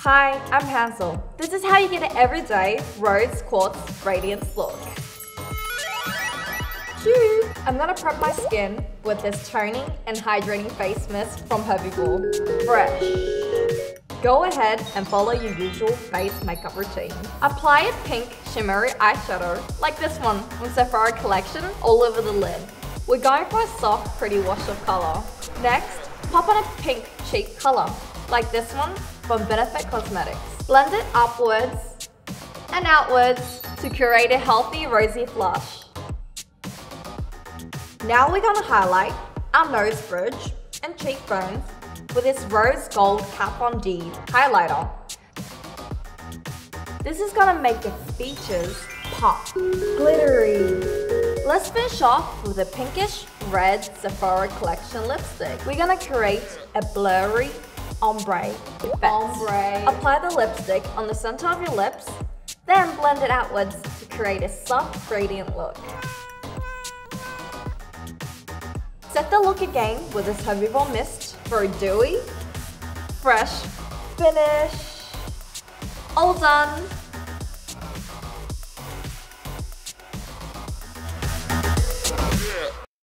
Hi, I'm Hansel. This is how you get an everyday Rose Quartz Radiance look. Cute! I'm gonna prep my skin with this toning and hydrating face mist from Herbivore. Fresh. Go ahead and follow your usual base makeup routine. Apply a pink shimmery eyeshadow, like this one from Sephora collection, all over the lid. We're going for a soft, pretty wash of color. Next, pop on a pink cheek color, like this one from Benefit Cosmetics. Blend it upwards and outwards to create a healthy rosy flush. Now we're gonna highlight our nose bridge and cheekbones with this rose gold Cap on Deed highlighter. This is gonna make the features pop, glittery. Let's finish off with a pinkish red Sephora collection lipstick. We're gonna create a blurry ombre effect. Apply the lipstick on the center of your lips, then blend it outwards to create a soft, radiant look. Set the look again with this Herbivore mist for a dewy, fresh finish. All done!